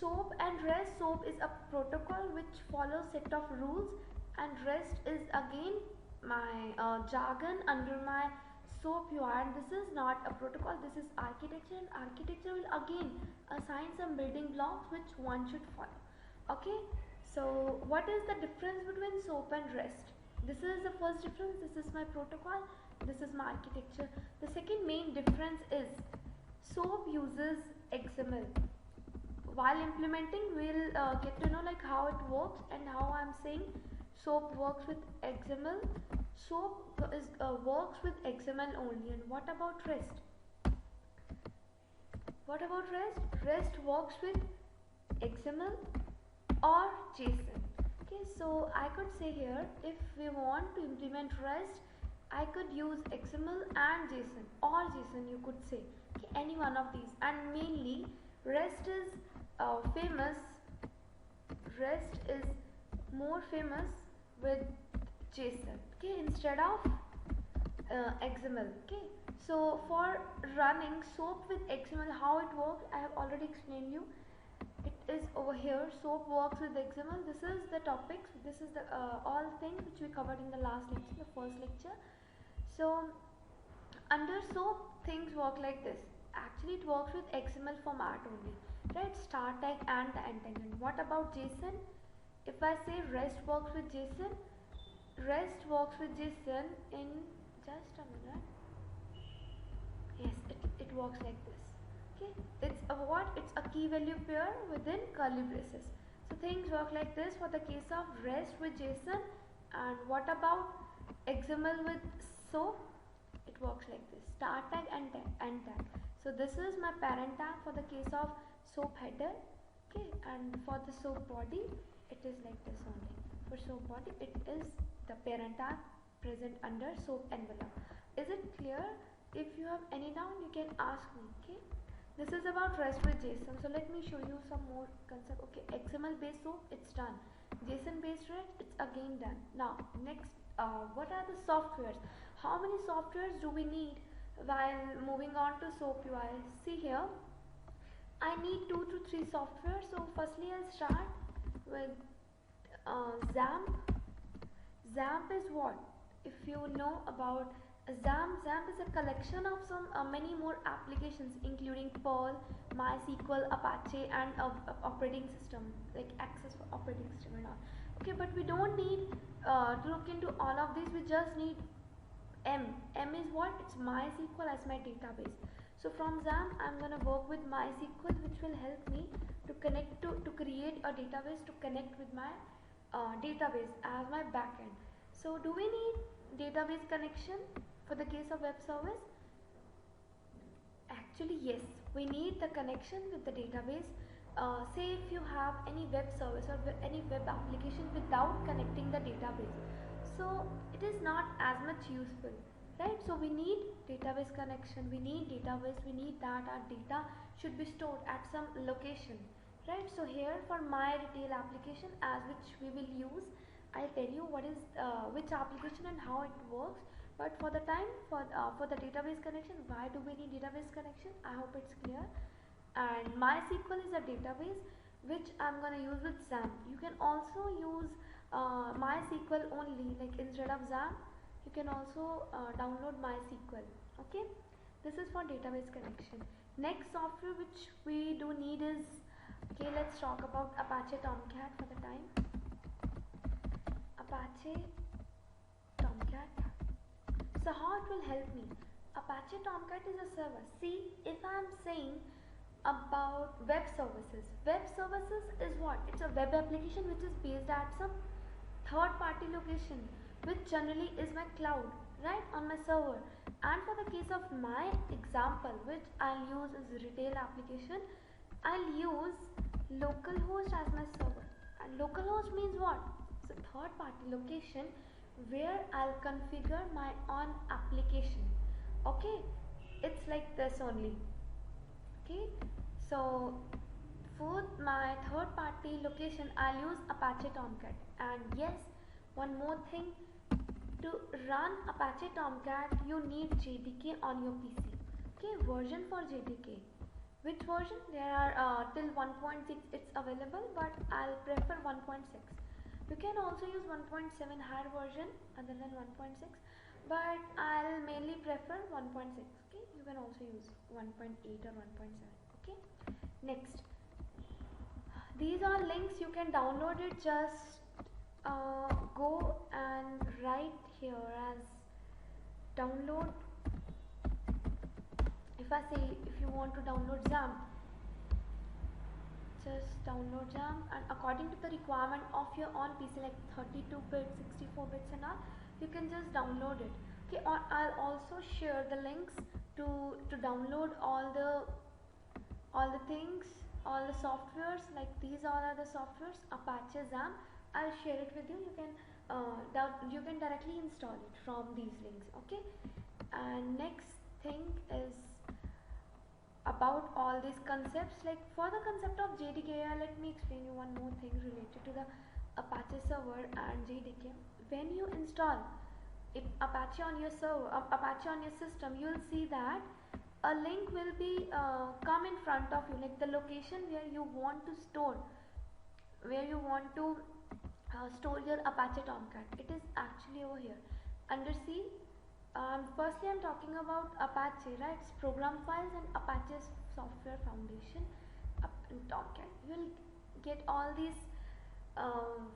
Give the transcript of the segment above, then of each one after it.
SOAP and REST. SOAP is a protocol which follows set of rules, and REST is again my jargon under my SOAP UI. And this is not a protocol, this is architecture, and architecture will again assign some building blocks which one should follow. Okay, so what is the difference between SOAP and REST? This is the first difference. This is my protocol, this is my architecture. The second main difference is SOAP uses XML. While implementing, we'll get to know like how it works and how I'm saying SOAP works with XML. SOAP works with XML only. And what about REST? What about REST? REST works with XML or JSON. Okay, so I could say here, if we want to implement REST, I could use XML and JSON, or JSON you could say, okay, any one of these. And mainly REST is famous. REST is more famous with JSON, okay, instead of XML. Okay, so for running SOAP with XML, how it works, I have already explained you. It is over here. SOAP works with XML. This is the topics. This is the all things which we covered in the last lecture, the first lecture. So under SOAP, things work like this. Actually, it works with XML format only, right? Start tag and the end tag. And what about JSON? If I say REST works with JSON, REST works with JSON in just a minute. Yes, it works like this. Okay, it's a what? It's a key value pair within curly braces. So things work like this for the case of REST with JSON. And what about XML with SOAP? It works like this: start tag and end tag. So this is my parent tag for the case of SOAP header. Okay, and for the SOAP body, it is like this only. For SOAP body, it is the parent tag present under SOAP envelope. Is it clear? If you have any doubt, you can ask me. Okay, this is about REST with JSON. So let me show you some more concept. Okay, XML based SOAP, it's done. JSON based REST, it's again done. Now next, what are the softwares? How many softwares do we need while moving on to SOAP UI? See here, I need 2 to 3 software. So firstly, I'll start with XAMPP. XAMPP is what? If you know about XAMPP is a collection of some many more applications, including Perl, MySQL, Apache, and operating system, like Access for operating system and all. Okay, but we don't need to look into all of these. We just need M. M is what? It's MySQL as my database. So from XAMPP, I'm gonna work with MySQL, which will help me to connect to create a database to connect with my database as my backend. So do we need database connection for the case of web service? Actually, yes, we need the connection with the database. Say if you have any web service or any web application without connecting the database, so it is not as much useful, right? So we need database connection, we need database, we need that our data should be stored at some location, right? So here for my retail application, as which we will use, I'll tell you what is which application and how it works. But for the time, for the database connection, why do we need database connection? I hope it's clear. And MySQL is a database which I'm gonna use with XAMPP. You can also use MySQL only, like instead of XAMPP, you can also download MySQL. Okay, this is for database connection. Next software which we do need is, okay, let's talk about Apache Tomcat for the time. Apache Tomcat. So how it will help me? Apache Tomcat is a server. See, if I'm saying about web services is what? It's a web application which is based at some third party location, which generally is my cloud, right, on my server. And for the case of my example, which I'll use is retail application, I'll use localhost as my server. And localhost means what? It's a third party location where I'll configure my own application. Okay, it's like this only. Okay, so for my third party location, I'll use Apache Tomcat. And yes, one more thing, to run Apache Tomcat you need JDK on your PC. Okay, version for JDK, which version? There are till until 1.6 it's available, but I'll prefer 1.6. You can also use 1.7 higher version other than 1.6, but I'll mainly prefer 1.6. Okay, you can also use 1.8 or 1.7. Okay, next, these are links, you can download it. Just go and write here as download. If I say if you want to download XAMPP, just download XAMPP, and according to the requirement of your own PC, like 32 bits, 64 bits and all, you can just download it. Okay, or I'll also share the links to download all the things, all the softwares. Like these all are the softwares, Apache XAMPP. I'll share it with you. You can directly install it from these links. Okay, and next thing is about all these concepts. Like for the concept of JDK, let me explain you one more thing related to the Apache server and JDK. When you install Apache on your server, Apache on your system, you will see that a link will be come in front of you, like the location where you want to store, store your Apache Tomcat. It is actually over here under C. Firstly, I'm talking about Apache, right? It's program files and Apache's software foundation and Tomcat. You will get all these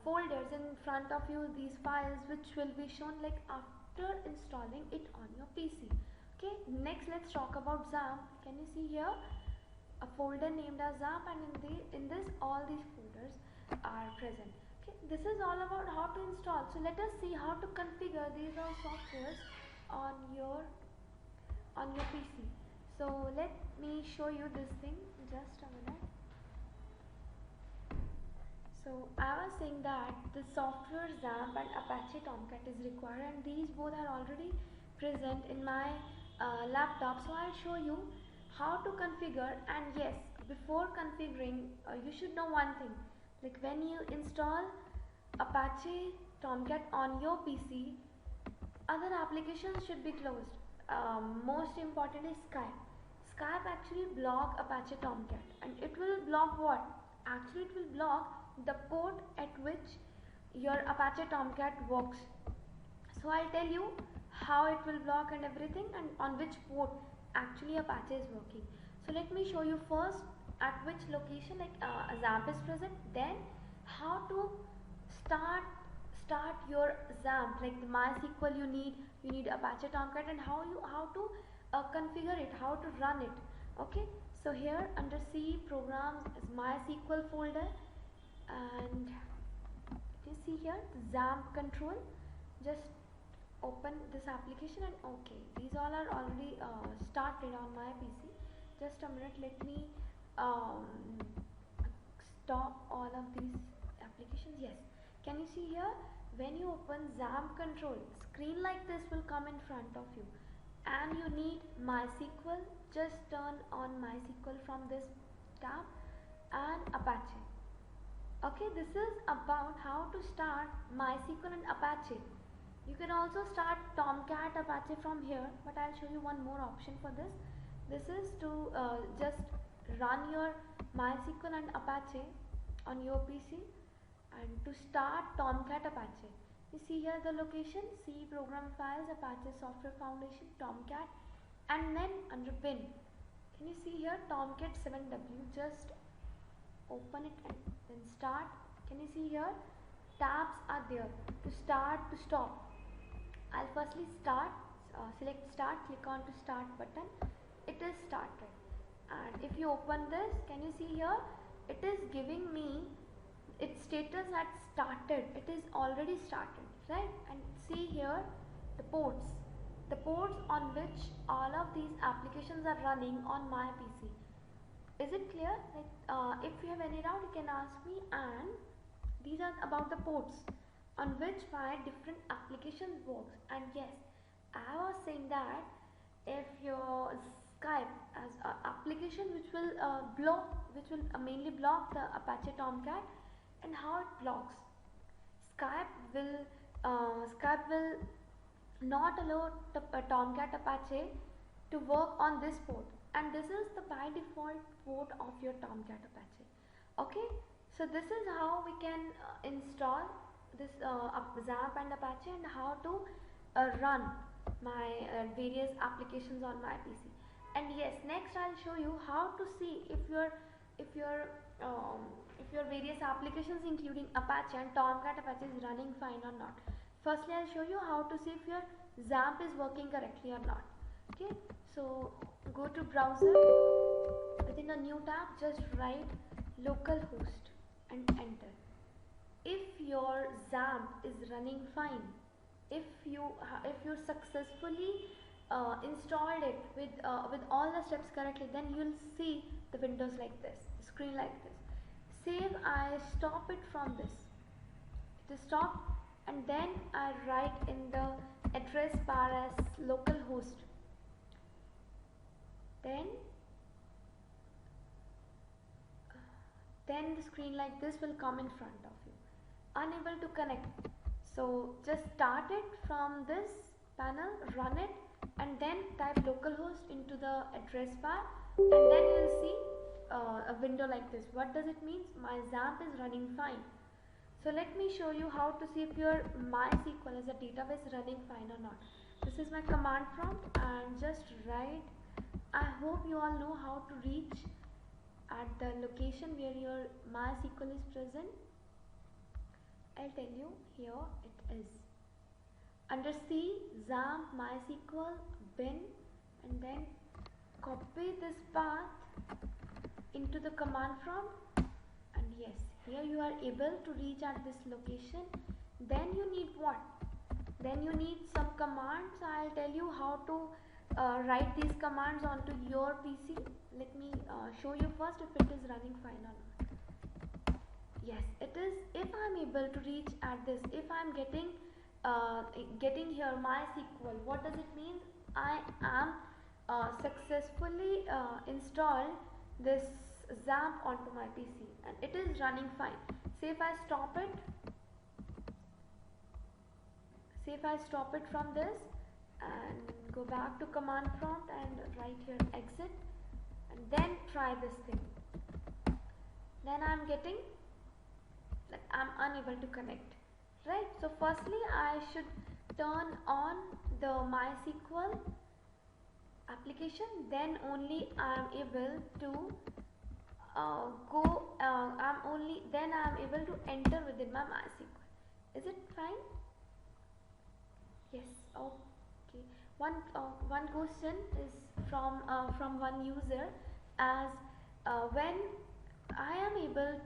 folders in front of you, these files which will be shown like after installing it on your PC. Okay, next let's talk about XAMPP. Can you see here a folder named as XAMPP, and in this all these folders are present. Okay, this is all about how to install. So let us see how to configure these all softwares on your PC. So let me show you this thing, just a minute. So I was saying that the software XAMPP and Apache Tomcat is required, and these both are already present in my laptop. So I'll show you how to configure. And yes, before configuring, you should know one thing. Like when you install Apache Tomcat on your PC, other applications should be closed. Most important is Skype. Skype actually block Apache Tomcat, and it will block what? Actually, it will block the port at which your Apache Tomcat works. So I'll tell you how it will block and everything, and on which port actually Apache is working. So let me show you first at which location like XAMPP is present, then how to start your XAMPP, like the MySQL you need Apache Tomcat, and how to configure it, how to run it. Okay, so here under C programs is MySQL folder, and you see here the XAMPP control. Just open this application, and okay, these all are already started on my PC. Just a minute, let me stop all of these applications. Yes, can you see here, when you open XAMPP control, screen like this will come in front of you, and you need MySQL. Just turn on MySQL from this tab, and Apache. Okay, this is about how to start MySQL and Apache. You can also start Tomcat Apache from here, but I'll show you one more option for this. This is to just run your MySQL and Apache on your PC, and to start Tomcat Apache. You see here the location, C program files, Apache software foundation, Tomcat, and then under bin, can you see here Tomcat 7W? Just open it and then start. Can you see here tabs are there to start, to stop. I'll firstly start, select start, click on to start button. It is started, and if you open this, can you see here it is giving me its status at started. It is already started, right? And see here the ports on which all of these applications are running on my PC. Is it clear? Like if you have any doubt, you can ask me. And these are about the ports on which my different applications works. And yes, I was saying that if your Skype as an application which will mainly block the Apache Tomcat, and how it blocks, Skype will not allow Tomcat Apache to work on this port, and this is the by default port of your Tomcat Apache. Okay, so this is how we can install this XAMPP and Apache, and how to run my various applications on my PC. And yes, next I'll show you how to see if your um, if your various applications including Apache and Tomcat Apache is running fine or not. Firstly, I'll show you how to see if your XAMPP is working correctly or not. Okay, so go to browser, within a new tab just write localhost and enter. If your XAMPP is running fine, if you successfully installed it with all the steps correctly, then you'll see the windows like this, screen like this. Save, I stop it from this, it is stopped, and then I write in the address bar as localhost. Then the screen like this will come in front of you. Unable to connect. So just start it from this panel, run it, and then type localhost into the address bar, and then you will see a window like this. What does it mean? My XAMPP is running fine. So let me show you how to see if your MySQL as a database running fine or not. This is my command prompt, and just write. I hope you all know how to reach at the location where your MySQL is present. I'll tell you, here it is. Under C, XAMPP, MySQL, bin, and then copy this path into the command prompt, and yes, here you are able to reach at this location. Then you need what? Then you need some commands. I'll tell you how to write these commands onto your PC. Let me show you first if it is running fine or not. Yes, it is. If I'm able to reach at this, if I'm getting here MySQL, what does it mean? I am successfully installed this XAMPP onto my PC, and it is running fine. Say if I stop it from this and go back to command prompt and write here exit, and then try this thing, then I'm getting that I'm unable to connect, right? So firstly I should turn on the MySQL application, then only I'm able to then I'm able to enter within my MySQL. Is it fine? Yes. Okay. One question is from one user, as when I am able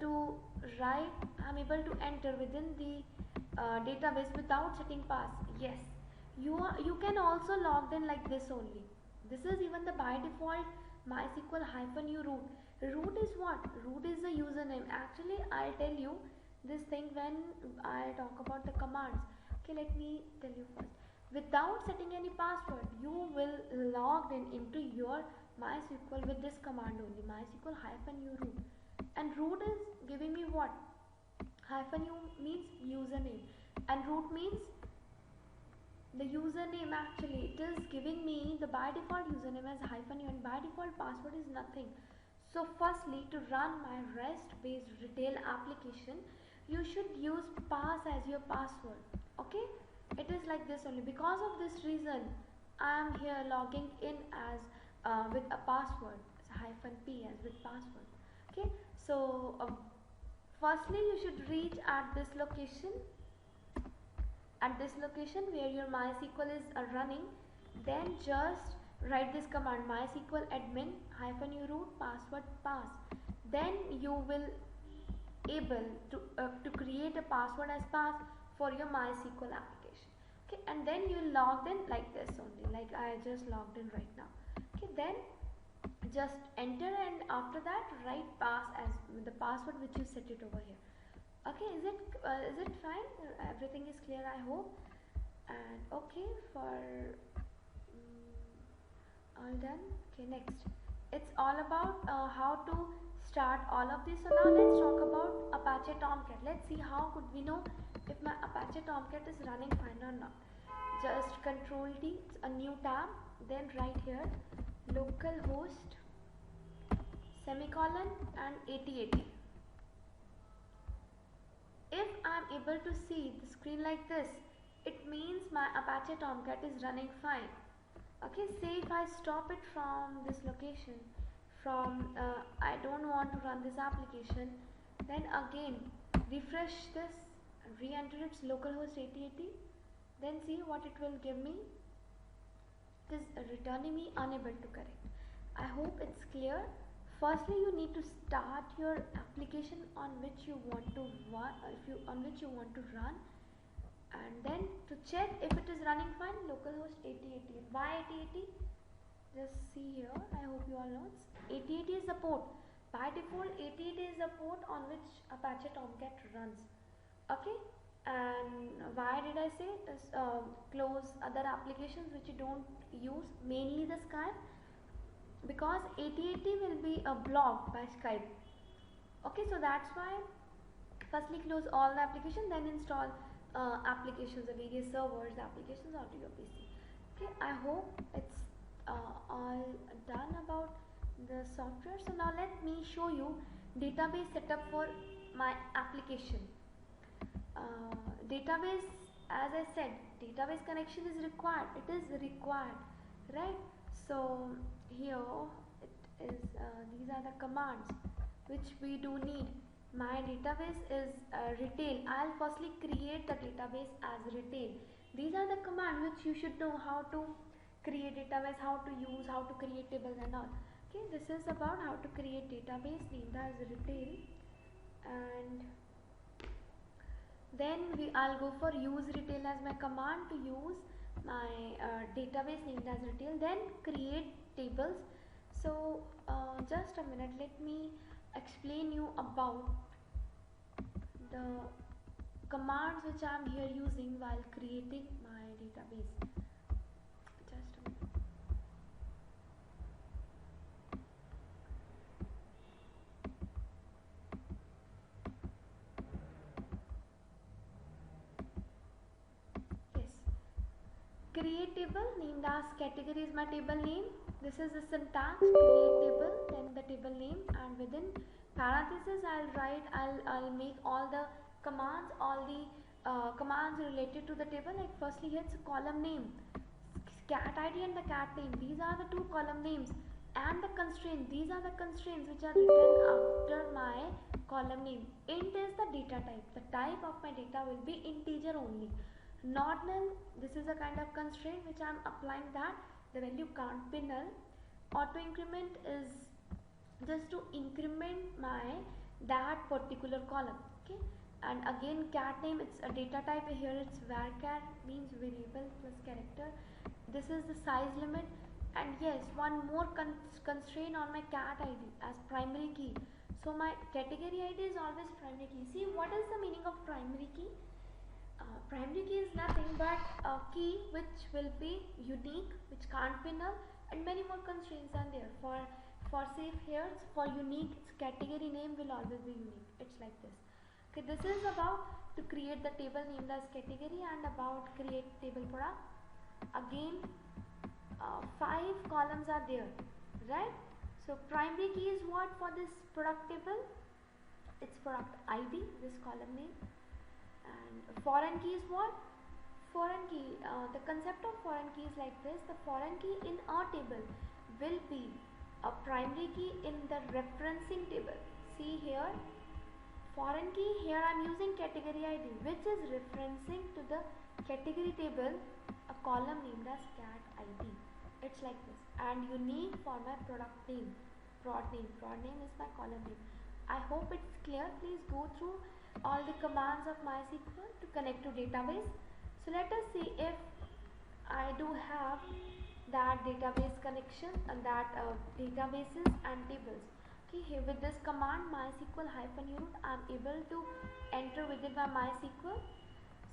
to enter within the database without setting pass. Yes, you can also log in like this only. This is even the by default MySQL -u root. Root is what? Root is the username. Actually, I'll tell you this thing when I talk about the commands. Okay, let me tell you first. Without setting any password, you will log in into your MySQL with this command only, MySQL -u root. And root is giving me what? -u means username, and root means the username. Actually, it is giving me the by default username as -u, and by default password is nothing. So firstly, to run my REST based retail application, you should use pass as your password. Okay, it is like this only. Because of this reason, I am here logging in as with a password, -p as with password. Okay, so firstly you should reach at this location, where your MySQL is running. Then just write this command, MySQL admin -u root password pass. Then you will able to create a password as pass for your MySQL application. Okay, and then you logged in like this only, like I just logged in right now. Okay, then just enter, and after that write pass as the password which you set it over here. Okay, is it fine? Everything is clear, I hope. And okay, for all done. Okay, next it's all about how to start all of this. So now let's talk about Apache Tomcat. Let's see how could we know if my Apache Tomcat is running fine or not. Just Control T, it's a new tab, then right here localhost semicolon and 8080. If I am able to see the screen like this, it means my Apache Tomcat is running fine. Okay, say if I stop it from this location, from I don't want to run this application, then again refresh this and re-enter its localhost 8080, then see what it will give me. It is returning me unable to connect. I hope it's clear. Firstly, you need to start your application on which you want to run, and then to check if it is running fine, localhost 8080. Why 8080? Just see here. I hope you all know. 8080 is the port. By default, 8080 is the port on which Apache Tomcat runs. Okay. And why did I say close other applications which you don't use, mainly the Skype, because 8080 will be blocked by Skype. Okay, so that's why firstly close all the applications, then install applications, the various servers, applications onto your PC. Okay, I hope it's all done about the software. So now let me show you database setup for my application. Database, as I said, database connection is required. It is required, right? So here it is. These are the commands which we do need. My database is retail. I'll firstly create the database as retail. These are the commands which you should know how to create database, how to use, how to create tables and all. Okay, this is about how to create database named as retail, and then I'll go for use retail as my command to use my database named as retail, then create tables. So just a minute, let me explain you about the commands which I am here using while creating my database. Just a minute. Yes, create table named as category is my table name. This is the syntax, create table, then the table name, and within parentheses I'll make all the commands, commands related to the table. Like firstly here it's a column name, cat id and the cat name. These are the two column names, and the constraint. These are the constraints which are written after my column name. Int is the data type. The type of my data will be integer only, not null. This is a kind of constraint which I am applying, that the value can't be null. Auto increment is just to increment my that particular column. Okay, and again cat name, it's a data type. Here it's varchar, means variable plus character. This is the size limit, and yes, one more constraint on my cat id as primary key. So my category id is always primary key. See, what is the meaning of primary key? Primary key is nothing but a key which will be unique, which can't be null, and many more constraints are there. For say here, for unique, its category name will always be unique. It's like this. Okay, this is about to create the table named as category and about create table product. Again, 5 columns are there, right? So primary key is what for this product table? It's product ID, this column name. And foreign key is what? Foreign key, the concept of foreign key is like this. The foreign key in our table will be a primary key in the referencing table. See here, foreign key, here I am using category ID which is referencing to the category table, a column named as cat ID. It's like this. And unique for my product name, prod name is my column name. I hope it's clear. Please go through all the commands of MySQL to connect to database. So let us see if I do have that database connection and that databases and tables. Okay, here with this command MySQL -unroot, I am able to enter within my MySQL.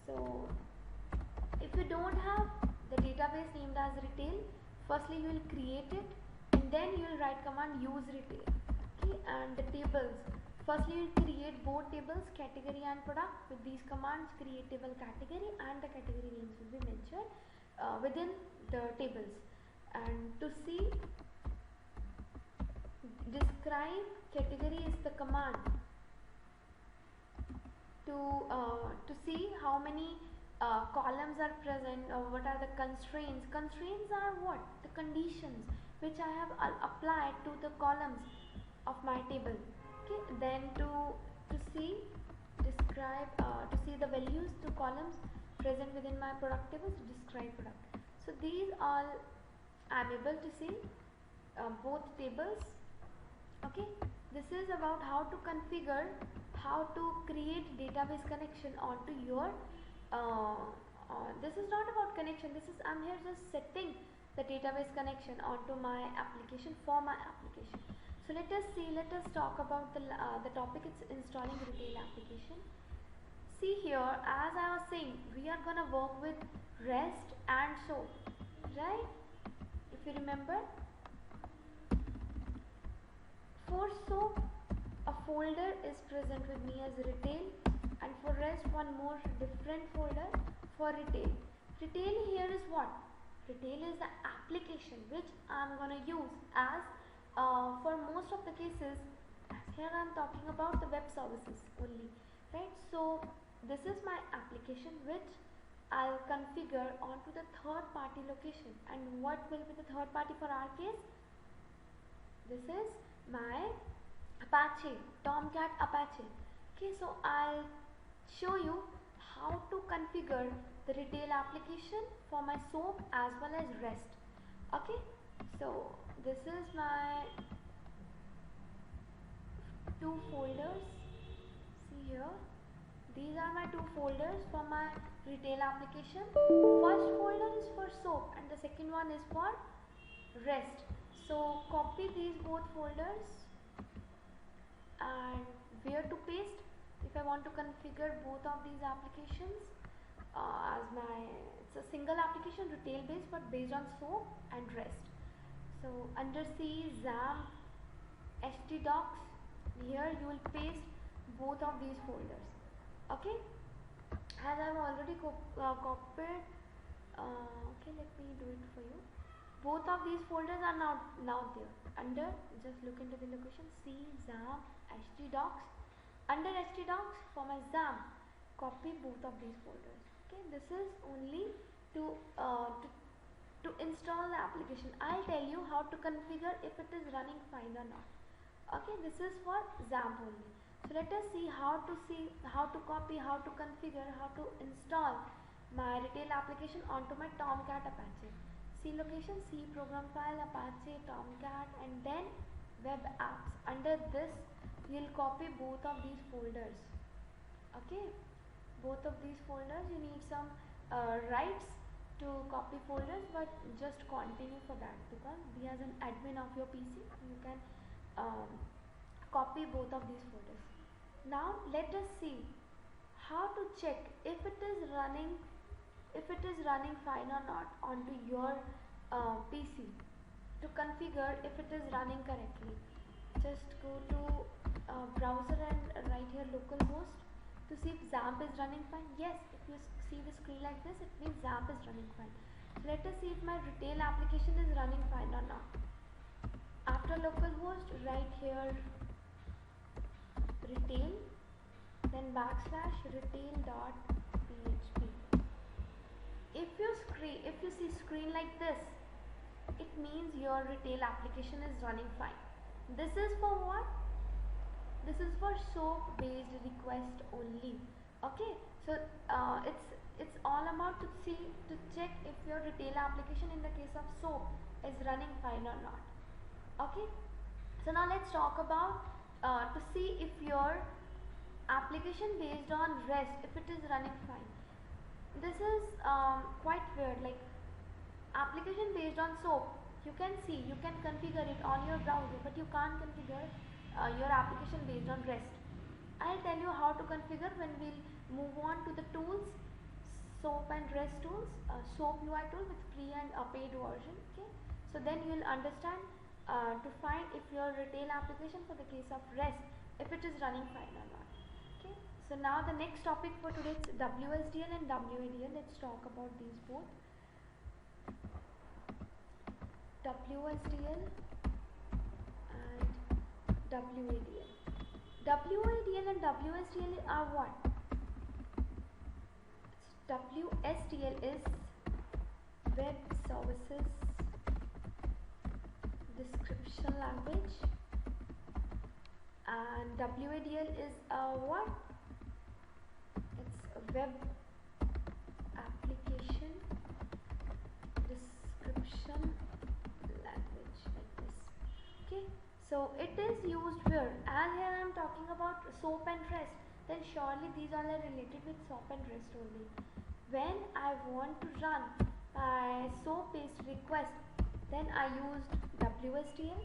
So if you don't have the database named as retail, firstly you will create it, and then you will write command use retail. Okay, and the tables, firstly you will create both tables, category and product. With these commands, create table category, and the category names will be mentioned within the tables. And to see Describe category is the command to see how many columns are present, or what are the constraints. Constraints are what? The conditions which I have applied to the columns of my table. Okay, then to see, describe, to see the values to columns present within my product table, to describe product. So these all I am able to see both tables. Okay, this is about how to configure, how to create database connection onto your this is not about connection, this is, I'm here just setting the database connection onto my application, for my application. So let us see, let us talk about the topic. It's installing retail application. See here, as I was saying, we are gonna work with REST and SOAP, right? If you remember, for SOAP a folder is present with me as retail, and for REST one more different folder for retail. Retail here is what? Retail is the application which I am gonna use as for most of the cases. Here I am talking about the web services only, right? So this is my application which I'll configure onto the third party location. And what will be the third party for our case? This is my Apache, Tomcat Apache. Okay, so I'll show you how to configure the retail application for my SOAP as well as REST. Okay, so this is my two folders. See here, these are my two folders for my retail application. First folder is for SOAP and the second one is for REST. So copy these both folders, and where to paste if I want to configure both of these applications as my, it's a single application, retail based, but based on SOAP and REST. So under C, XAMPP, htdocs, here you will paste both of these folders. Okay, as I have already copied, okay, let me do it for you. Both of these folders are now there. Under, just look into the location, C, XAMPP, htdocs. Under htdocs, for my XAMPP, copy both of these folders. Okay, this is only to install the application. I'll tell you how to configure if it is running fine or not. Okay, this is for XAMPP only. So let us see how to copy, how to configure, how to install my retail application onto my Tomcat Apache. C location, C program file, Apache, Tomcat, and then web apps. Under this you'll copy both of these folders. Okay, both of these folders, you need some rights to copy folders, but just continue for that, because be as an admin of your PC, you can copy both of these folders. Now let us see how to check if it is running fine or not onto your PC. To configure if it is running correctly, just go to browser and write here localhost to see if XAMPP is running fine. Yes, if you see the screen like this, it means XAMPP is running fine. So let us see if my retail application is running fine or not. After localhost, write here retail, then /retail.php. If you see screen like this, it means your retail application is running fine. This is for what? This is for SOAP based request only. Okay, so it's all about to check if your retail application in the case of SOAP is running fine or not. Okay, so now let's talk about to see if your application based on REST, if it is running fine. This is quite weird. Like application based on SOAP, you can see, you can configure it on your browser, but you can't configure your application based on REST. I'll tell you how to configure when we'll move on to the tools, SOAP and REST tools, SOAP UI tool with free and paid version. Okay, so then you'll understand to find if your retail application for the case of REST, if it is running fine or not. Okay, so now the next topic for today is WSDL and WADL. Let's talk about these both. WSDL and WADL. WADL and WSDL are what? WSDL is Web Services Description Language, and WADL is what? It's a Web Application Description Language, like this. Okay, so it is used where, as here I am talking about SOAP and REST, then surely these all are related with SOAP and REST only. When I want to run my SOAP based request, then I used WSDL,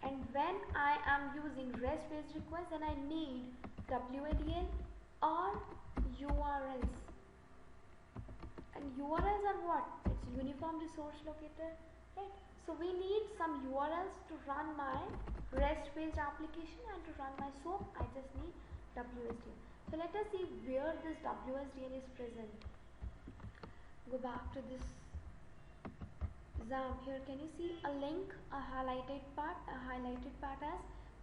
and when I am using REST based request, then I need WADL or URLs. And URLs are what? It's Uniform Resource Locator, right? So we need some URLs to run my REST based application, and to run my SOAP I just need WSDL. So let us see where this WSDL is present. Go back to this exam. Here can you see a link, a highlighted part as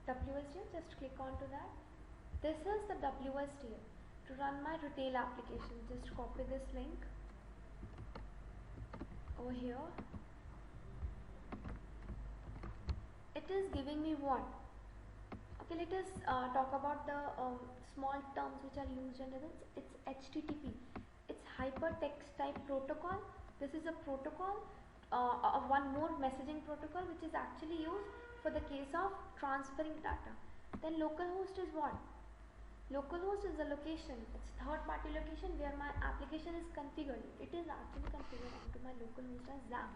WSDL. Just click onto that. This is the WSDL to run my retail application. Just copy this link over here. It is giving me what? Okay, let us talk about the small terms which are used under this. It's HTTP. It's Hypertext Type Protocol. This is a protocol, one more messaging protocol which is actually used for the case of transferring data. Then localhost is what? Localhost is a location. It's third party location where my application is configured. It is actually configured onto my localhost as XAMPP.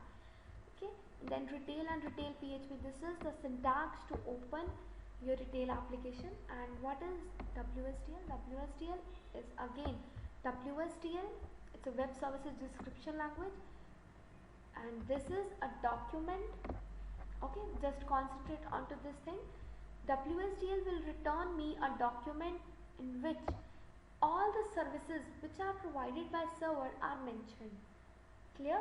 Okay, then retail and retail PHP. This is the syntax to open your retail application. And what is WSDL? WSDL is again WSDL. It's a web services description language, and this is a document. Okay, just concentrate onto this thing. WSDL will return me a document in which all the services which are provided by server are mentioned. Clear?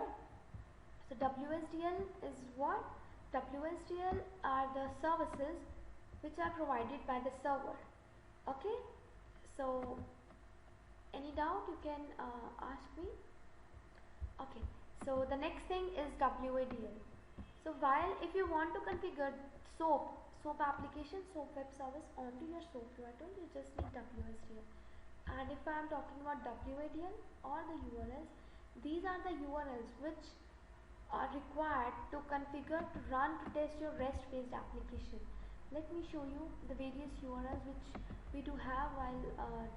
So WSDL is what? WSDL are the services which are provided by the server. Okay, so any doubt you can ask me. Okay, so the next thing is WADL. So while if you want to configure SOAP application, SOAP web service onto your SOAP URL, you just need WSDL. And if I am talking about WADL or the URLs, these are the URLs which are required to configure, to run, to test your REST based application. Let me show you the various URLs which we do have while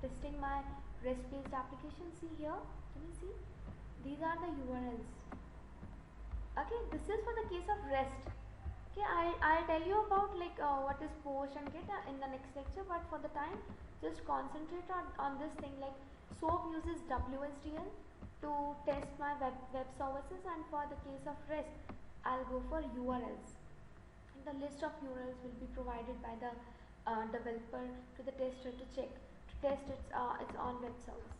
testing my REST based application. See here, can you see? These are the URLs. Okay, this is for the case of REST. Okay, I'll tell you about like what is POST and GET in the next lecture, but for the time just concentrate on this thing. Like SOAP uses WSDL to test my web services, and for the case of REST I'll go for URLs. And the list of URLs will be provided by the developer to the tester to check, to test its on web service.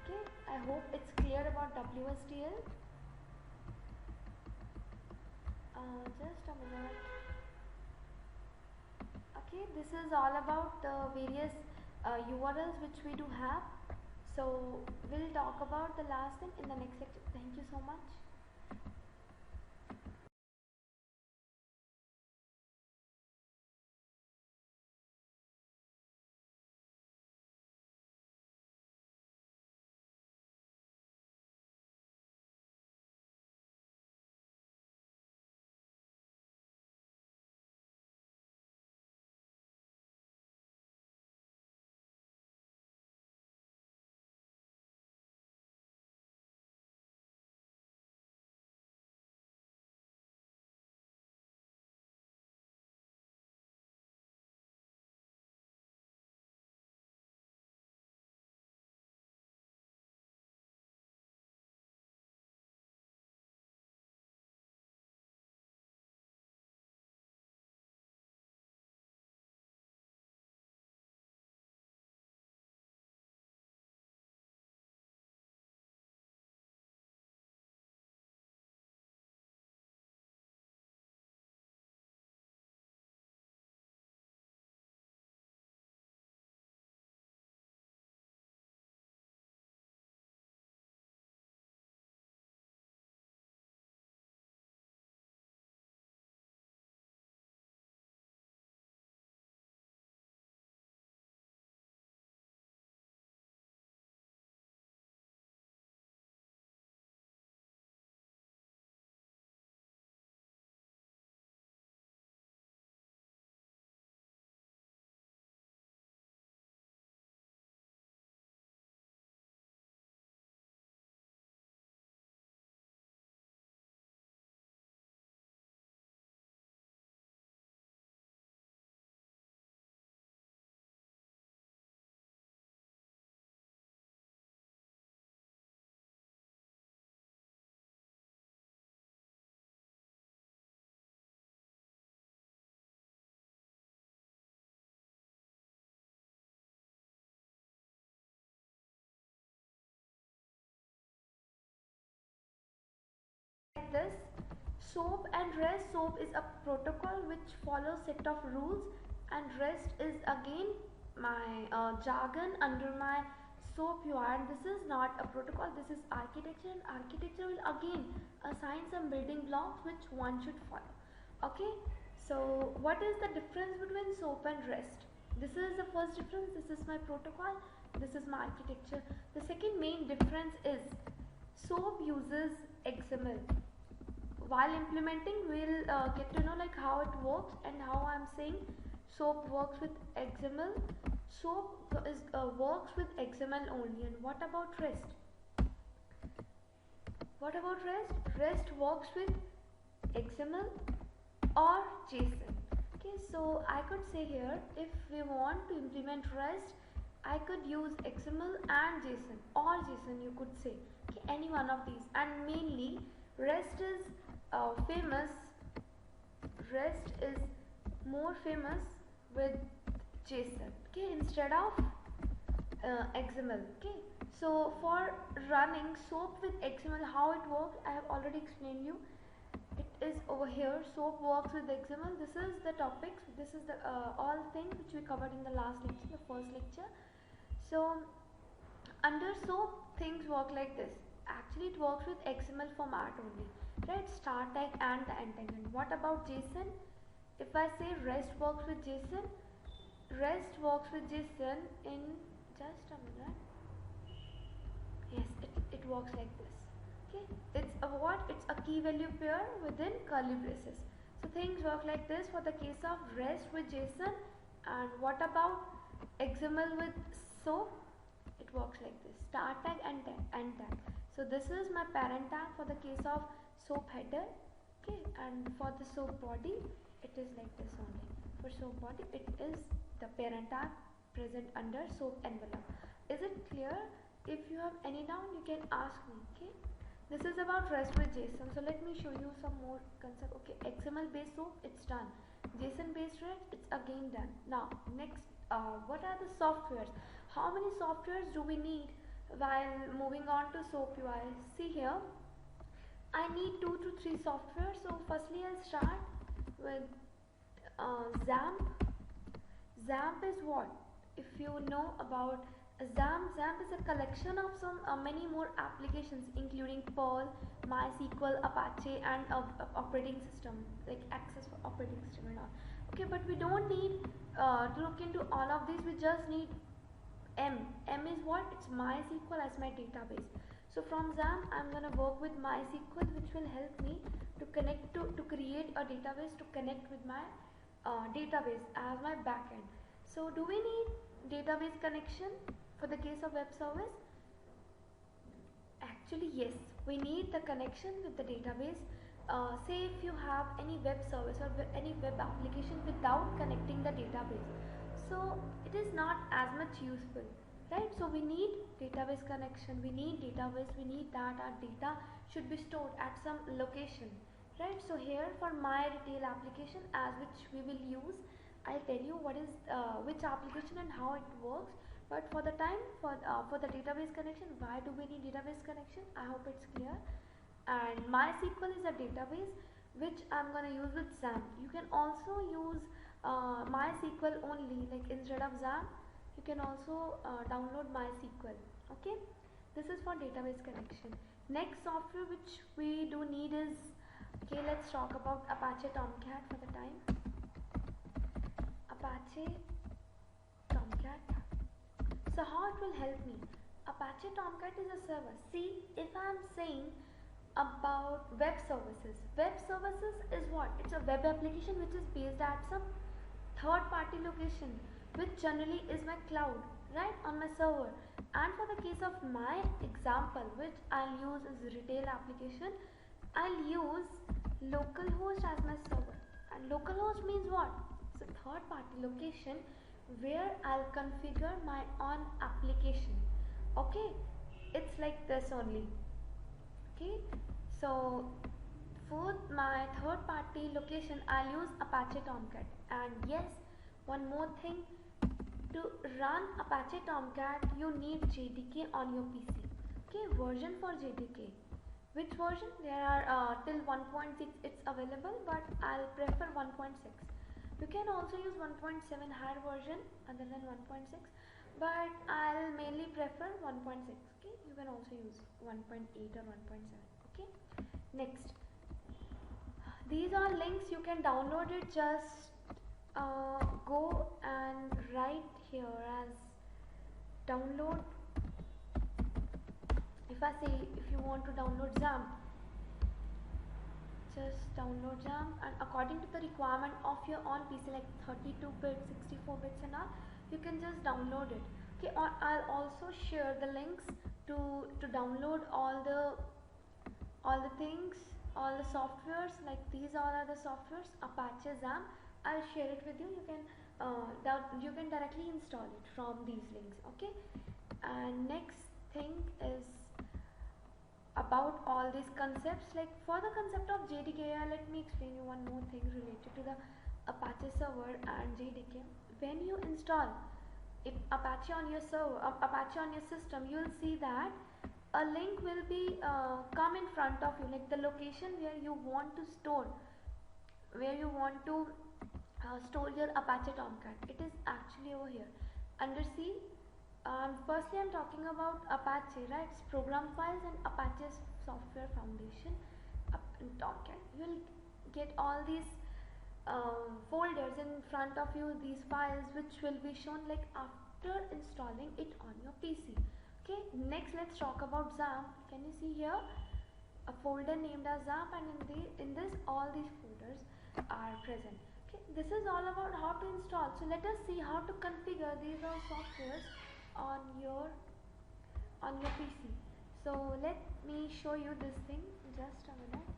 Okay, I hope it's clear about WSDL. Just a minute. Okay, this is all about the various URLs which we do have. So we'll talk about the last thing in the next lecture. Thank you so much. like this. SOAP and REST. SOAP is a protocol which follows set of rules, and REST is again my jargon under my SOAP UI. And this is not a protocol, this is architecture, and architecture will again assign some building blocks which one should follow. Okay, so what is the difference between SOAP and REST? This is the first difference. This is my protocol, this is my architecture. The second main difference is SOAP uses XML. While implementing, we'll get to know like how it works and how I'm saying SOAP works with XML. SOAP works with XML only. And what about REST? What about REST? REST works with XML or JSON. Okay, so I could say here, if we want to implement REST, I could use XML and JSON, or JSON you could say. Okay, any one of these. And mainly REST is famous. REST is more famous with JSON, okay, instead of XML. Okay, so for running SOAP with XML, how it works, I have already explained you. It is over here. SOAP works with XML. This is the topics. This is the all things which we covered in the last lecture, the first lecture. So under SOAP, things work like this. Actually, it works with XML format only, right? Start tag and the end tag. And what about JSON? If I say REST works with JSON, REST works with JSON in just a minute. Yes, it works like this. Okay, it's a what? It's a key value pair within curly braces. So things work like this for the case of REST with JSON. And what about XML with SOAP? It works like this: start tag and end tag. So this is my parent tag for the case of SOAP header. Okay, and for the SOAP body, it is like this only. For SOAP body, it is the parent tag present under SOAP envelope. Is it clear? If you have any doubt, you can ask me. Okay, this is about REST with JSON. So let me show you some more concept. Okay, XML based SOAP, it's done. JSON based REST, it's again done. Now next, what are the softwares? How many softwares do we need while moving on to SOAP UI? See here, I need 2 to 3 software. So firstly, I'll start with XAMPP. XAMPP is what? If you know about XAMPP is a collection of some many more applications, including Perl, MySQL, Apache, and operating system, like Access for operating system and all. Okay, but we don't need to look into all of these. We just need M. M is what? It's MySQL as my database. So from XAMPP, I'm gonna work with MySQL, which will help me to connect to create a database to connect with my database as my backend. So do we need database connection for the case of web service? Actually yes, we need the connection with the database. Say if you have any web service or any web application without connecting the database, so it is not as much useful, right? So we need database connection, we need database, we need that our data should be stored at some location, right? So here for my retail application, as which we will use, I'll tell you what is which application and how it works. But for the time, for the database connection, why do we need database connection? I hope it's clear. And MySQL is a database which I'm gonna use with XAMPP. You can also use MySQL only, like instead of XAMPP, you can also download MySQL. Okay, this is for database connection. Next software which we do need is, okay, let's talk about Apache Tomcat for the time. Apache Tomcat. So how it will help me? Apache Tomcat is a server. See, if I'm saying about web services is what? It's a web application which is based at some third party location, which generally is my cloud, right, on my server. And for the case of my example, which I'll use is retail application, I'll use localhost as my server. And localhost means what? It's a third party location where I'll configure my own application. Okay, it's like this only. Okay, so for my third party location, I'll use Apache Tomcat. And yes, one more thing, to run Apache Tomcat you need JDK on your PC. Okay, version for JDK, Which version? There are till 1.6 it's available, but I'll prefer 1.6. You can also use 1.7 higher version other than 1.6, but I'll mainly prefer 1.6. Okay, you can also use 1.8 or 1.7. Okay, next, these are links you can download it. Just go and write here as download. If I say if you want to download XAMPP, just download XAMPP, and according to the requirement of your own PC, like 32 bits, 64 bits and all, you can just download it. Okay, or I'll also share the links to download all the things, all the softwares. Like these all are the softwares. Apache XAMPP, I'll share it with you. You can directly install it from these links. Okay, and next thing is about all these concepts. Like for the concept of JDK, let me explain you one more thing related to the Apache server and JDK. When you install Apache on your server, Apache on your system, you will see that a link will be come in front of you, like the location where you want to store, store your Apache Tomcat. It is actually over here under C. Firstly, I'm talking about Apache, right? It's program files and Apache's software foundation, Tomcat. You will get all these folders in front of you, these files which will be shown like after installing it on your PC. Okay, next let's talk about XAMPP. Can you see here a folder named as XAMPP, and in this all these folders are present. Okay, this is all about how to install. So let us see how to configure these all softwares on your PC. So let me show you this thing. Just a minute.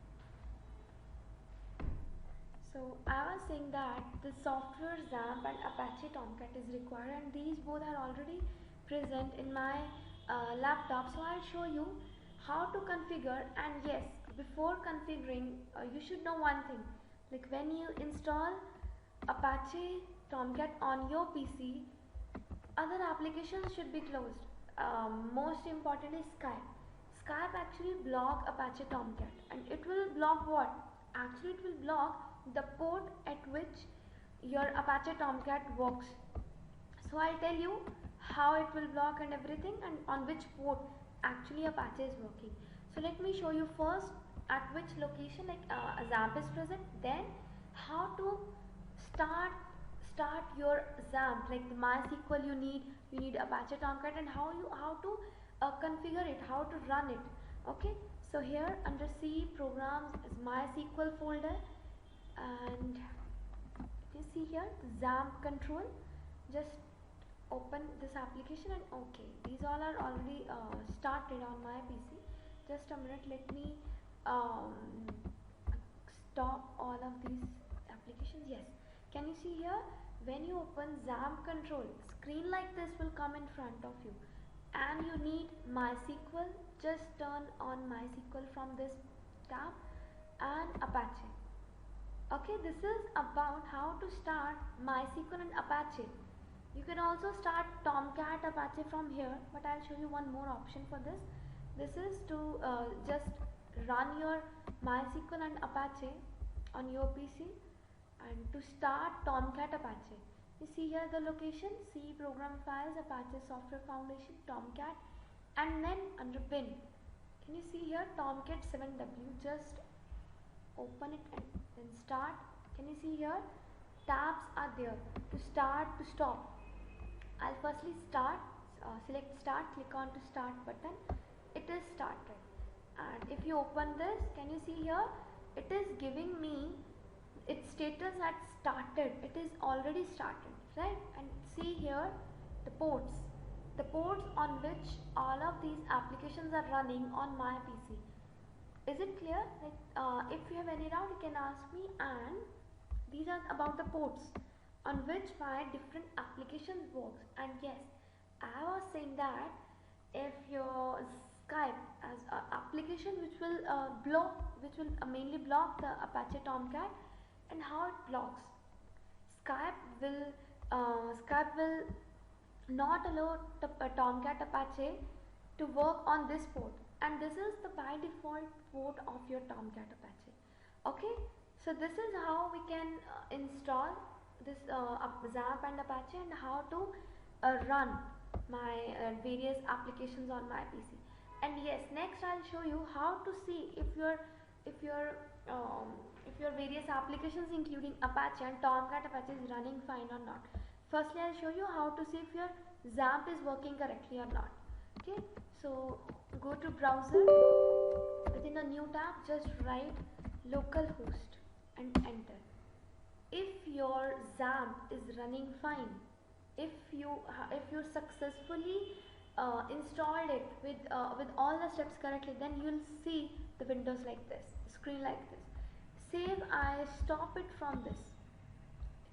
So I was saying that the software XAMPP and Apache Tomcat is required, and these both are already present in my laptop. So I'll show you how to configure. And yes, before configuring, you should know one thing. Like when you install Apache Tomcat on your PC, other applications should be closed. Most importantly, Skype. Skype actually block Apache Tomcat, and it will block what? Actually, it will block the port at which your Apache Tomcat works. So I'll tell you how it will block and everything, and on which port actually Apache is working. So let me show you first at which location like XAMPP is present, then how to start your XAMPP, like the MySQL you need Apache Tomcat, and how to configure it, how to run it. Okay, so here under C programs is MySQL folder, and you see here XAMPP control. Just open this application, and okay, these all are already started on my PC. Just a minute, let me stop all of these applications. Yes, can you see here, when you open XAMPP control, screen like this will come in front of you, and you need MySQL. Just turn on MySQL from this tab, and Apache. Okay, this is about how to start MySQL and Apache. You can also start Tomcat Apache from here, but I'll show you one more option for this. This is to just run your MySQL and Apache on your PC, and to start Tomcat Apache. You see here the location, C program files, Apache software foundation, Tomcat, and then under bin, can you see here Tomcat 7W? Just open it and then start. Can you see here tabs are there to start, to stop. I'll firstly start, select start, click on to start button. It is started, and if you open this, can you see here it is giving me its status at started. It is already started, right? And see here the ports on which all of these applications are running on my PC. Is it clear? Like if you have any doubt, you can ask me. And these are about the ports on which my different applications works. And yes, I was saying that if your Skype as an application which will mainly block the Apache Tomcat, and how it blocks, Skype will not allow Tomcat Apache to work on this port. and this is the by default port of your Tomcat Apache. Okay, so this is how we can install this XAMPP and Apache, and how to run my various applications on my PC. And yes, next I'll show you how to see if your um, if your various applications including Apache and Tomcat Apache is running fine or not. Firstly, I'll show you how to see if your XAMPP is working correctly or not. Okay, so go to browser, within a new tab just write localhost and enter. If your XAMPP is running fine, if you successfully installed it with all the steps correctly, then you'll see the windows like this, screen like this. Save, I stop it from this,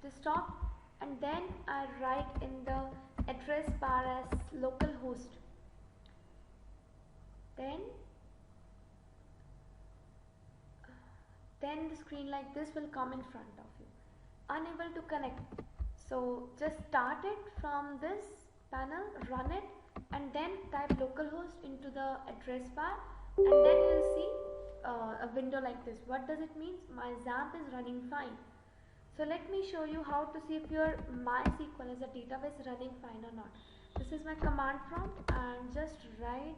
it is stopped, and then I write in the address bar as localhost. Then the screen like this will come in front of you, unable to connect. So just start it from this panel, run it, and then type localhost into the address bar, and then you will see a window like this. What does it mean? My XAMPP is running fine. So let me show you how to see if your MySQL as a database running fine or not. This is my command prompt, and just write,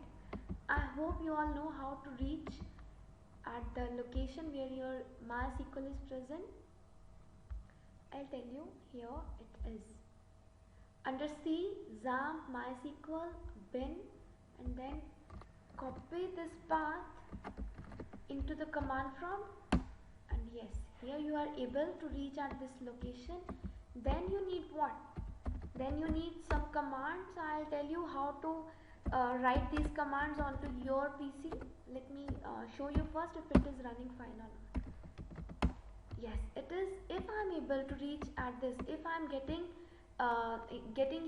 I hope you all know how to reach at the location where your MySQL is present. I'll tell you, here it is. Under C, XAMPP, MySQL, bin, and then copy this path into the command prompt, and yes, here you are able to reach at this location. Then you need what? Then you need some commands. I'll tell you how to write these commands onto your PC. Let me show you first if it is running fine or not. Yes, it is. If I'm able to reach at this, if I'm getting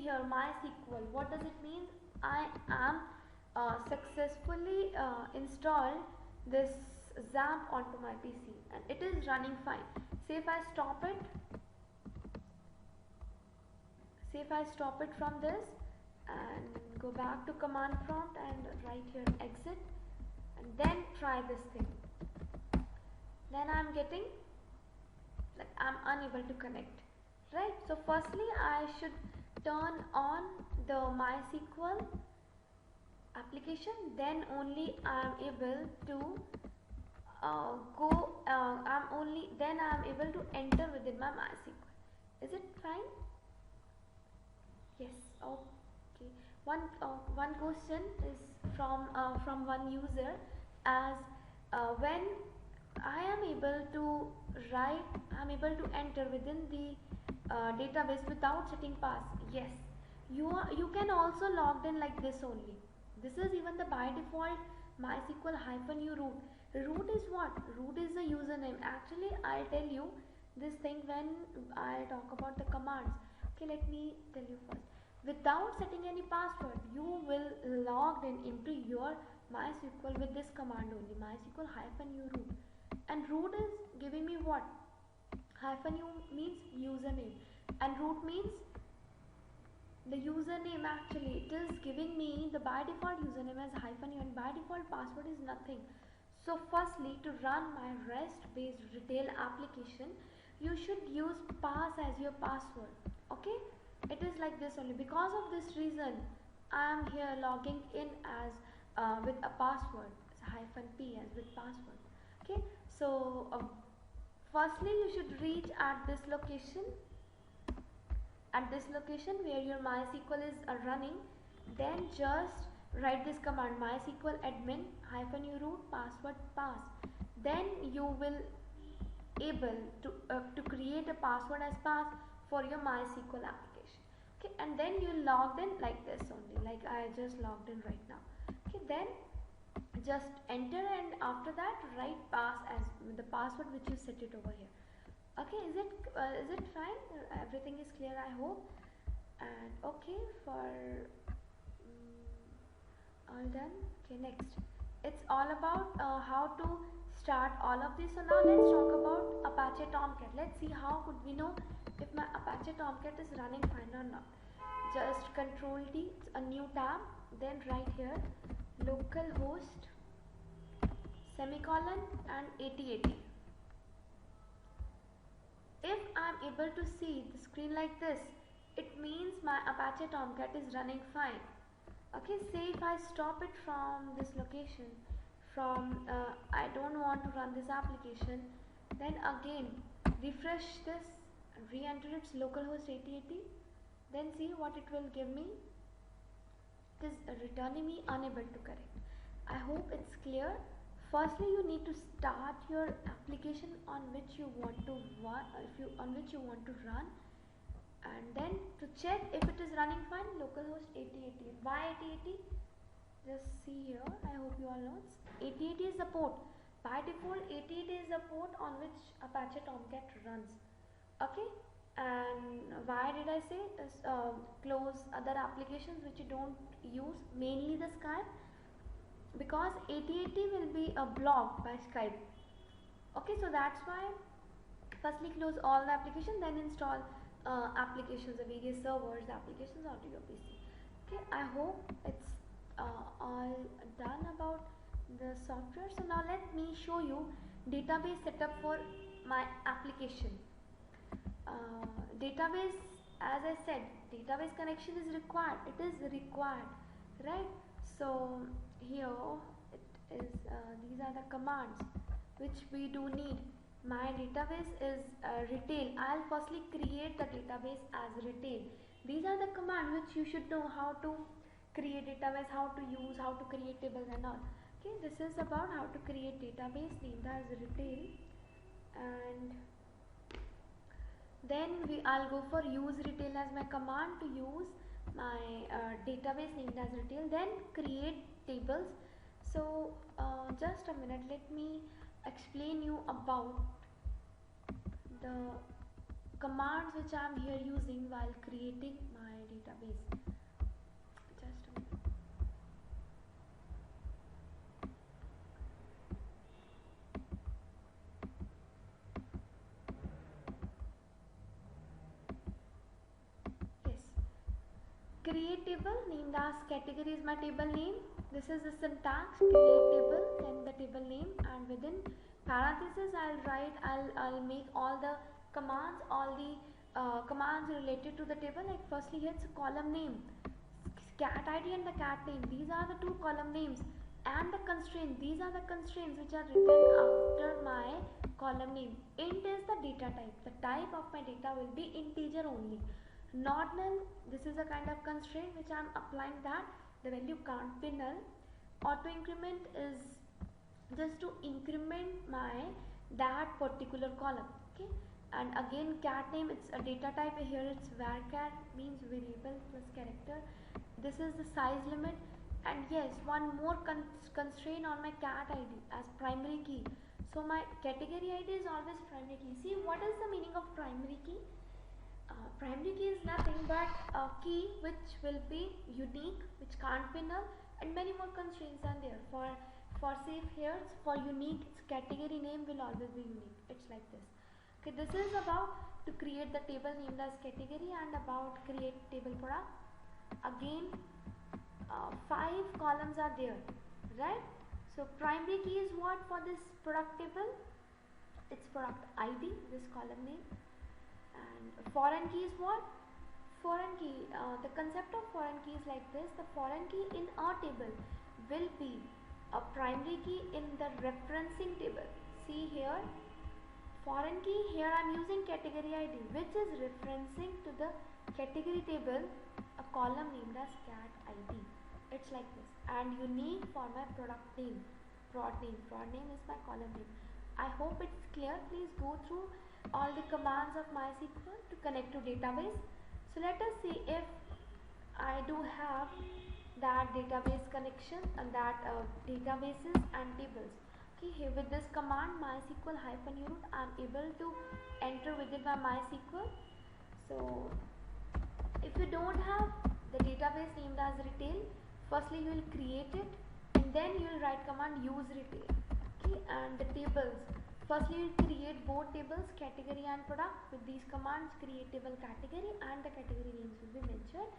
here MySQL, what does it mean? I am successfully installed this XAMPP onto my PC, and it is running fine. Say if I stop it from this and go back to command prompt and write here exit, and then try this thing, then I'm getting that I'm unable to connect, right? So firstly I should turn on the MySQL application, then only I'm able to then I'm able to enter within my MySQL. Is it fine? Yes. Okay. One question is from one user, as when I am able to enter within the database without setting pass. Yes, you can also log in like this only. This is even the by default MySQL -u root. Root is what? Root is the username. Actually, I'll tell you this thing when I talk about the commands. Okay, let me tell you first. Without setting any password, you will log in into your MySQL with this command only, MySQL -u root. And root is giving me what? -u means username, and root means the username. Actually, it is giving me the by default username as -u, and by default password is nothing. So firstly, to run my REST based retail application, you should use pass as your password. Okay, it is like this only. Because of this reason, I am here logging in as with a password, -p as with password. Okay, so firstly you should reach at this location, where your MySQL is running. Then just write this command, MySQL admin -u root password pass. Then you will able to create a password as pass for your MySQL application. Okay, and then you logged in like this only, like I just logged in right now. Okay, then just enter, and after that write pass as the password which you set it over here. Okay, is it fine? Everything is clear, I hope. And okay, for all done. Okay, next, it's all about how to start all of this. So now let's talk about Apache Tomcat. Let's see how could we know if my Apache Tomcat is running fine or not. Just Control T, it's a new tab, then right here localhost semicolon and 8080. If I am able to see the screen like this, it means my Apache Tomcat is running fine. Okay, say if I stop it from this location, from I don't want to run this application, then again refresh this and re-enter its localhost 8080, then see what it will give me. It is returning me unable to connect. I hope it's clear. Firstly, you need to start your application on which you want to run, and then to check if it is running fine, localhost 8080. Why 8080? Just see here. I hope you all know. 8080 is the port. By default, 8080 is the port on which Apache Tomcat runs. Okay. And why did I say close other applications which you don't use, mainly the Skype? Because 8080 will be blocked by Skype. Okay, so that's why firstly close all the applications, then install applications, the various servers, the applications onto your PC. Okay, I hope it's all done about the software. So now let me show you database setup for my application. Database, as I said, database connection is required. It is required, right? So here it is. These are the commands which we do need. My database is retail. I'll firstly create the database as retail. These are the commands which you should know how to create database, how to use, how to create tables and all. Okay, this is about how to create database named as retail, and then I'll go for use retail as my command to use my database named as retail, then create tables. So just a minute, let me explain you about the commands which I am here using while creating my database. Just a minute. Yes, create table named as category is my table name. This is the syntax, create table, then the table name, and within parentheses I'll make all the commands, all the commands related to the table. Like firstly here it's a column name, cat id and the cat name. These are the two column names, and the constraint. These are the constraints which are written after my column name. Int is the data type. The type of my data will be integer only, not null. This is a kind of constraint which I am applying, that the value can't be null. Auto increment is just to increment my that particular column. Okay, and again cat name, it's a data type. Here it's varchar, means variable plus character. This is the size limit, and yes, one more constraint on my cat id as primary key. So my category id is always primary key. See, what is the meaning of primary key? Primary key is nothing but a key which will be unique, which can't be null, and many more constraints are there. For safe here, for unique, its category name will always be unique. It's like this. Okay, this is about to create the table named as category and about create table product. Again, 5 columns are there, right? So primary key is what for this product table? It's product ID, this column name. And foreign key is what? Foreign key, the concept of foreign key is like this. The foreign key in our table will be a primary key in the referencing table. See here, foreign key, here I am using category ID which is referencing to the category table, a column named as cat ID. It's like this. And unique for my product name, prod name is my column name. I hope it's clear. Please go through all the commands of MySQL to connect to database. So let us see if I do have that database connection and that databases and tables. Okay, here with this command MySQL -root, I am able to enter within my MySQL. So if you don't have the database named as retail, firstly you will create it, and then you will write command use retail. Okay, and the tables, firstly you will create both tables, category and product. With these commands, create table category, and the category names will be mentioned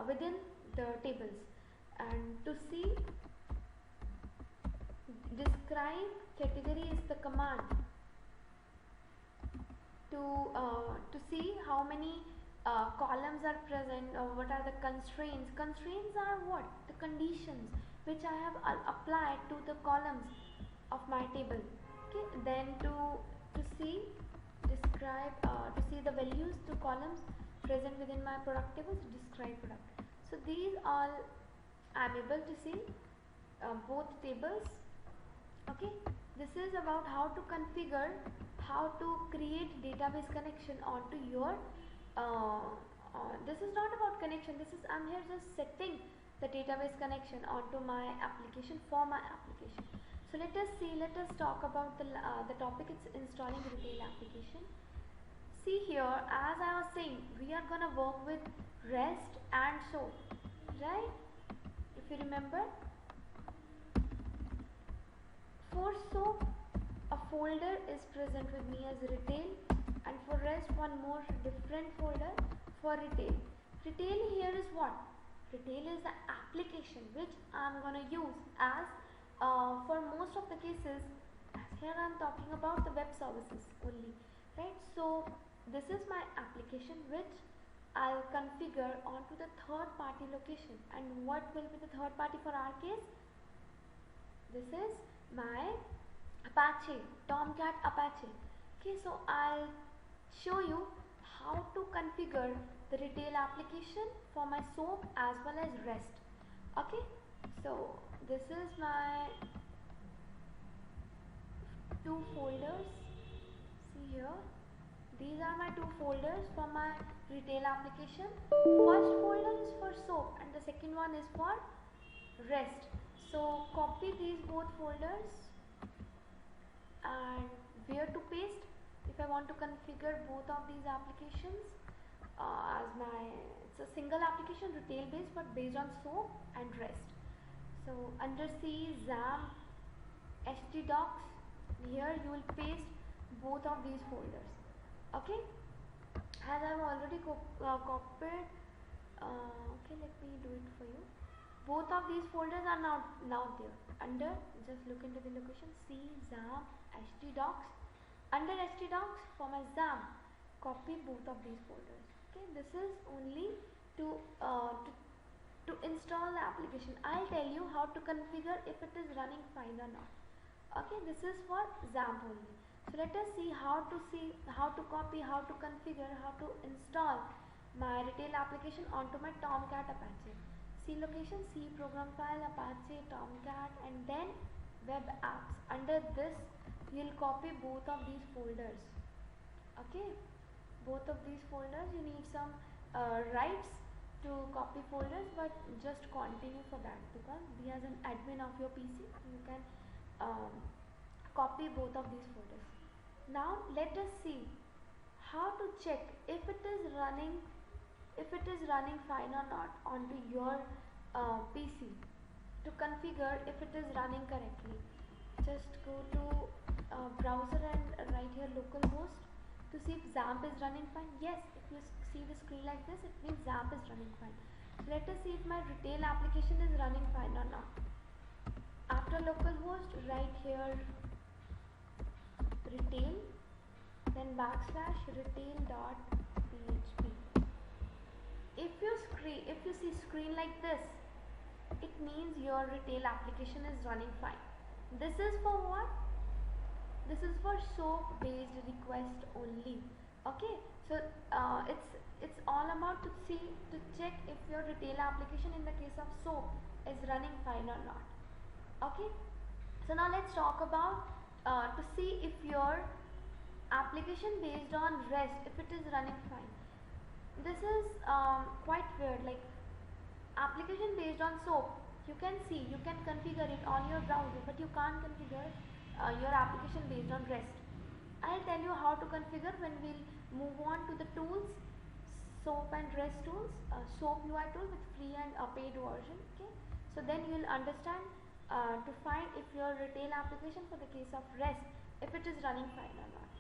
within the tables. And to see Describe category is the command to see how many columns are present, or what are the constraints. Constraints are what? The conditions which I have applied to the columns of my table. Okay, then to see, describe, to see the values to columns present within my product table, to describe product. So these all I am able to see both tables. Okay, this is about how to configure, how to create database connection onto your this is not about connection, this is, I'm here just setting the database connection onto my application, for my application. So let us see, let us talk about the topic, it's installing retail application. See here, as I was saying, we are gonna work with REST and SOAP, right? If you remember, for SOAP, a folder is present with me as retail, and for REST, one more different folder for retail. Retail here is what? Retail is the application which I am gonna use as for most of the cases. As here I am talking about the web services only, right? So this is my application which I'll configure onto the third party location. And what will be the third party for our case? This is my Apache, Tomcat Apache. Okay, so I'll show you how to configure the retail application for my SOAP as well as REST. Okay, so this is my two folders. See here, these are my two folders for my retail application. First folder is for SOAP and the second one is for REST. So copy these both folders, and where to paste if I want to configure both of these applications as my, it's a single application, retail based, but based on SOAP and REST. So under C, XAMPP, htdocs, here you will paste both of these folders. Okay, as I have already copied, okay, let me do it for you. Both of these folders are now there. Under, just look into the location, C, XAMPP, htdocs. Under htdocs, for my XAMPP, copy both of these folders. Okay, this is only to install the application. I'll tell you how to configure if it is running fine or not. Okay, this is for XAMPP only. So let us see how to copy, how to configure, how to install my retail application onto my Tomcat Apache. C location, C program file, Apache, Tomcat, and then web apps. Under this, you'll copy both of these folders. Okay, both of these folders, you need some rights to copy folders, but just continue for that, because be as an admin of your PC, you can copy both of these folders. Now let us see how to check if it is running fine or not onto your PC. To configure if it is running correctly, just go to browser and write here localhost to see if XAMPP is running fine. Yes, if you see the screen like this, it means XAMPP is running fine. Let us see if my retail application is running fine or not. After localhost, write here retail, then /retail.php. If you see screen like this, it means your retail application is running fine. This is for what? This is for SOAP based request only. Okay, so it's all about to check if your retail application in the case of SOAP is running fine or not. Okay, so now let's talk about to see if your application based on REST, if it is running fine. This is quite weird. Like application based on SOAP, you can see, you can configure it on your browser, but you can't configure your application based on REST. I'll tell you how to configure when we'll move on to the tools, SOAP and REST tools, SOAP UI tool with free and paid version. Okay, so then you'll understand to find if your retail application for the case of REST, if it is running fine or not.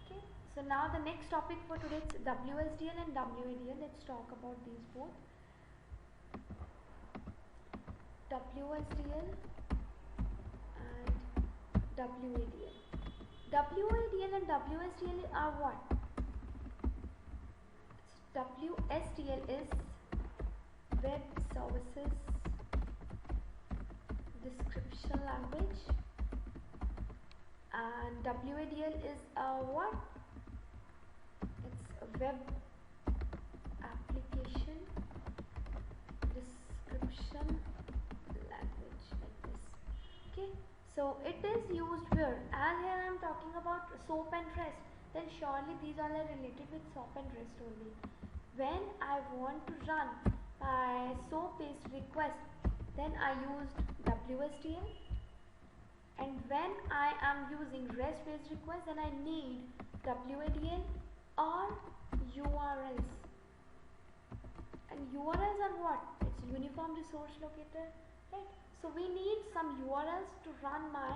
Okay, so now the next topic for today is WSDL and WADL. Let's talk about these both. WSDL and WADL. WADL and WSDL are what? WSDL is Web Services Description Language, and WADL is what? It's a Web Application Description Language, like this. Okay, so it is used where, as here I am talking about SOAP and REST, then surely these all are related with SOAP and REST only. When I want to run my SOAP based request, then I used WSDL, and when I am using REST based request, then I need WADL or URLs. And URLs are what? It's Uniform Resource Locator, right? So we need some URLs to run my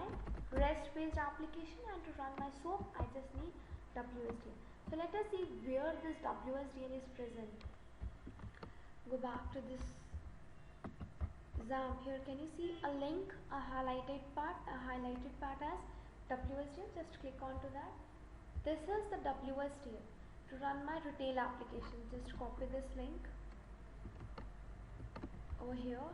REST based application, and to run my SOAP I just need WSDL. So let us see where this WSDL is present. Go back to this exam. Here can you see a link, a highlighted part as WSDL. Just click onto that. This is the WSDL to run my retail application. Just copy this link over here.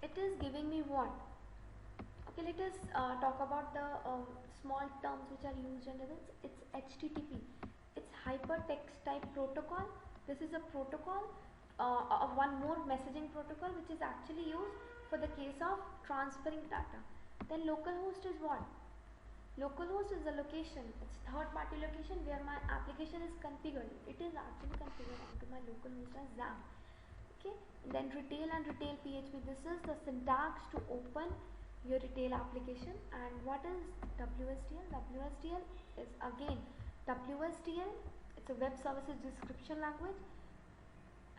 It is giving me what? Okay, let us talk about the small terms which are used under this. It's HTTP. It's Hypertext Type Protocol. This is a protocol, one more messaging protocol which is actually used for the case of transferring data. Then localhost is what? Localhost is a location. It's third party location where my application is configured. It is actually configured onto my localhost as XAMPP. Okay. And then retail and retail PHP. This is the syntax to open your retail application. And what is WSDL? WSDL is again WSDL. It's a web services description language,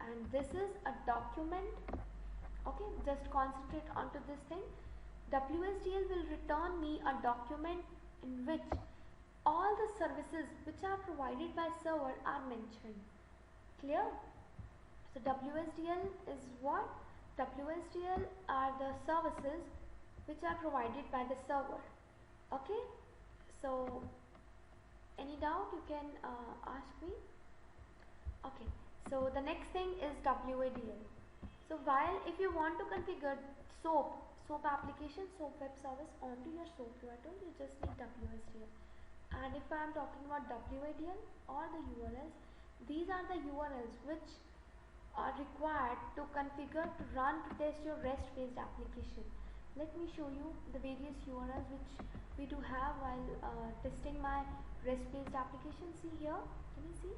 and this is a document. Okay, just concentrate onto this thing. WSDL will return me a document in which all the services which are provided by server are mentioned. Clear? So WSDL is what? WSDL are the services which are provided by the server. Okay, so any doubt you can ask me. Okay, so the next thing is WADL. So while if you want to configure SOAP application, SOAP web service onto your SOAP URL, you just need WSDL. And if I am talking about WADL or the URLs, these are the URLs which are required to configure, to run, to test your REST based application. Let me show you the various URLs which we do have while testing my REST based application. See here, can you see?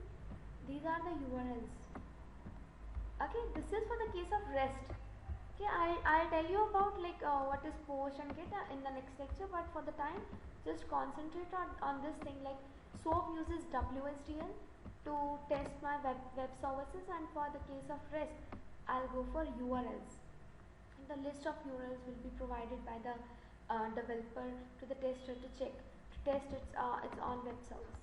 These are the URLs. Okay, this is for the case of REST. Okay, I'll tell you about like what is POST and GET in the next lecture, but for the time just concentrate on this thing. Like SOAP uses WSDL to test my web services, and for the case of REST I'll go for URLs, and the list of URLs will be provided by the developer to the tester to check, to test its own web service.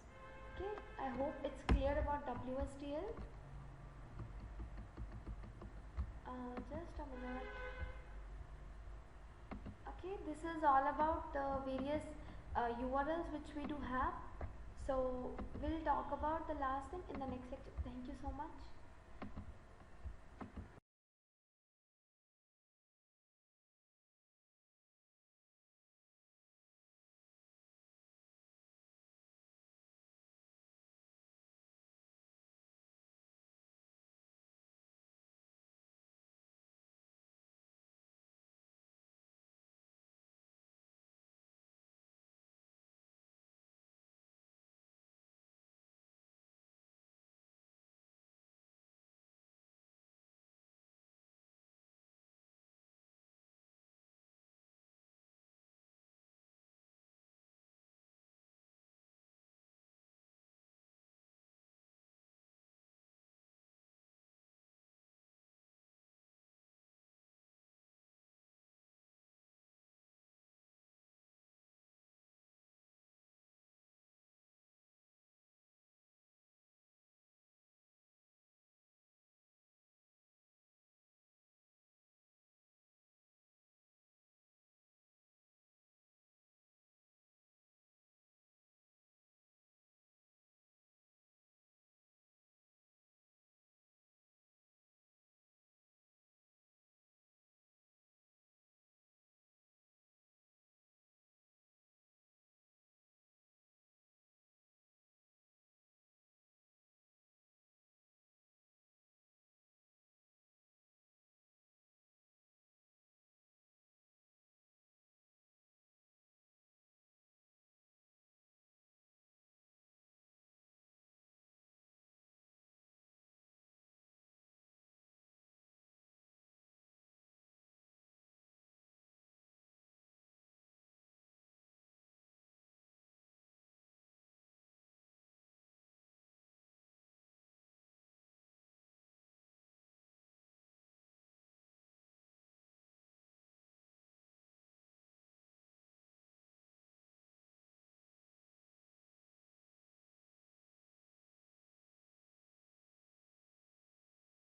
Okay, I hope it's clear about WSDL. Just a minute. Okay, this is all about the various URLs which we do have. So we'll talk about the last thing in the next lecture. Thank you so much.